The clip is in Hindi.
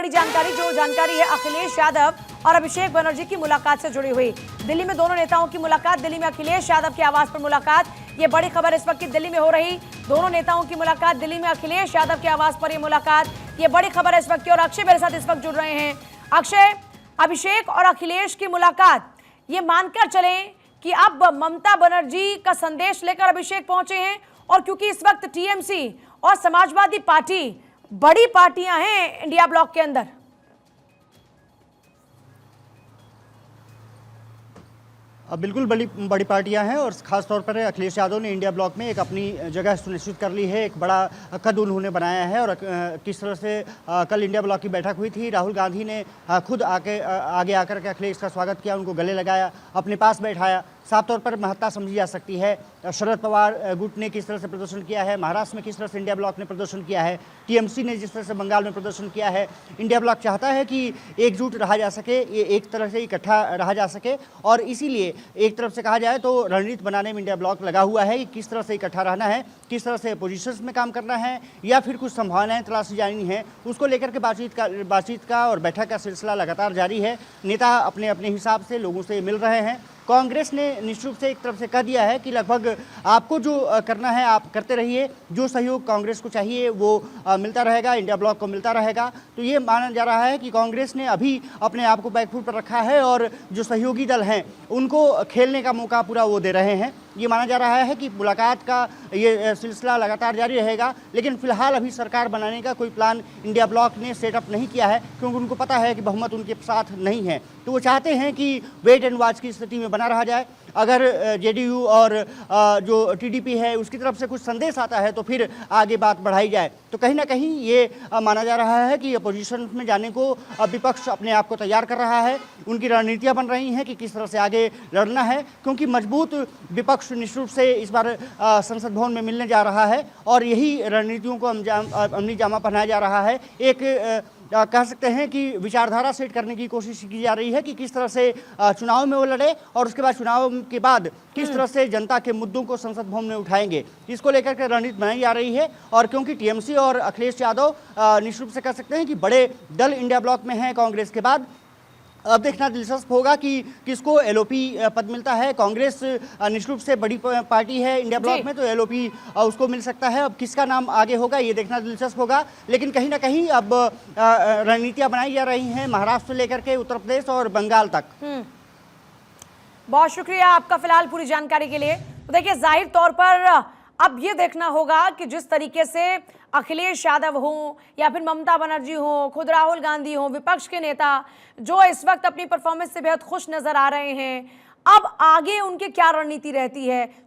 बड़ी जानकारी, जो जानकारी है अखिलेश यादव और अभिषेक बनर्जी की मुलाकात से जुड़ी हुई। दिल्ली में दोनों नेताओं की मुलाकात, दिल्ली में अखिलेश यादव के आवास पर मुलाकात। ये बड़ी खबर इस वक्त की दिल्ली में हो रही, दोनों नेताओं की मुलाकात, दिल्ली में अखिलेश यादव के आवास पर यह मुलाकात, ये बड़ी खबर है इस वक्त की। और अक्षय मेरे साथ इस वक्त जुड़ रहे हैं। अक्षय, अभिषेक और अखिलेश की मुलाकात, ये मानकर चलें कि अब ममता बनर्जी का संदेश लेकर अभिषेक पहुंचे हैं, और क्योंकि इस वक्त टीएमसी और समाजवादी पार्टी बड़ी पार्टियां हैं इंडिया ब्लॉक के अंदर। बिल्कुल बड़ी पार्टियां हैं और खास तौर पर अखिलेश यादव ने इंडिया ब्लॉक में एक अपनी जगह सुनिश्चित कर ली है। एक बड़ा कद उन्होंने बनाया है और किस तरह से कल इंडिया ब्लॉक की बैठक हुई थी, राहुल गांधी ने खुद आगे आकर के अखिलेश का स्वागत किया, उनको गले लगाया, अपने पास बैठाया। साफ तौर पर महत्ता समझी जा सकती है। शरद पवार गुट ने किस तरह से प्रदर्शन किया है, महाराष्ट्र में किस तरह से इंडिया ब्लॉक ने प्रदर्शन किया है, टीएमसी ने जिस तरह से बंगाल में प्रदर्शन किया है। इंडिया ब्लॉक चाहता है कि एकजुट रहा जा सके, ये एक तरह से इकट्ठा रहा जा सके, और इसीलिए एक तरफ से कहा जाए तो रणनीति बनाने में इंडिया ब्लॉक लगा हुआ है कि किस तरह से इकट्ठा रहना है, किस तरह से पोजीशंस में काम करना है, या फिर कुछ संभावनाएं तलाशी जानी है। उसको लेकर के बातचीत का और बैठक का सिलसिला लगातार जारी है। नेता अपने अपने हिसाब से लोगों से मिल रहे हैं। कांग्रेस ने निश्चित रूप से एक तरफ से कह दिया है कि लगभग आपको जो करना है आप करते रहिए, जो सहयोग कांग्रेस को चाहिए वो मिलता रहेगा, इंडिया ब्लॉक को मिलता रहेगा। तो ये माना जा रहा है कि कांग्रेस ने अभी अपने आप को बैकफुट पर रखा है और जो सहयोगी दल हैं उनको खेलने का मौका पूरा वो दे रहे हैं। ये माना जा रहा है कि मुलाकात का ये सिलसिला लगातार जारी रहेगा, लेकिन फिलहाल अभी सरकार बनाने का कोई प्लान इंडिया ब्लॉक ने सेटअप नहीं किया है, क्योंकि उनको पता है कि बहुमत उनके साथ नहीं है। तो वो चाहते हैं कि वेट एंड वॉच की स्थिति में बना रहा जाए। अगर जेडीयू और जो टीडीपी है उसकी तरफ से कुछ संदेश आता है तो फिर आगे बात बढ़ाई जाए। तो कहीं ना कहीं ये माना जा रहा है कि अपोजिशन में जाने को विपक्ष अपने आप को तैयार कर रहा है, उनकी रणनीतियां बन रही हैं कि किस तरह से आगे लड़ना है, क्योंकि मजबूत विपक्ष निश्चित रूप से इस बार संसद भवन में मिलने जा रहा है और यही रणनीतियों को अमली जामा पहनाया जा रहा है। एक कह सकते हैं कि विचारधारा सेट करने की कोशिश की जा रही है कि किस तरह से चुनाव में वो लड़े और उसके बाद चुनाव के बाद किस तरह से जनता के मुद्दों को संसद भवन में उठाएंगे, इसको लेकर के रणनीति बनाई जा रही है। और क्योंकि टीएमसी और अखिलेश यादव निश्चित रूप से कह सकते हैं कि बड़े दल इंडिया ब्लॉक में हैं कांग्रेस के बाद, अब देखना दिलचस्प होगा कि किसको एलओपी पद मिलता है। कांग्रेस निश्चित रूप से बड़ी पार्टी है इंडिया ब्लॉक में, तो एलओपी उसको मिल सकता है। अब किसका नाम आगे होगा ये देखना दिलचस्प होगा, लेकिन कहीं ना कहीं अब रणनीतियां बनाई जा रही हैं महाराष्ट्र से लेकर के उत्तर प्रदेश और बंगाल तक। बहुत शुक्रिया आपका फिलहाल पूरी जानकारी के लिए। तो देखिए, जाहिर तौर पर अब ये देखना होगा कि जिस तरीके से अखिलेश यादव हों या फिर ममता बनर्जी हों, खुद राहुल गांधी हों, विपक्ष के नेता जो इस वक्त अपनी परफॉर्मेंस से बेहद खुश नजर आ रहे हैं, अब आगे उनकी क्या रणनीति रहती है।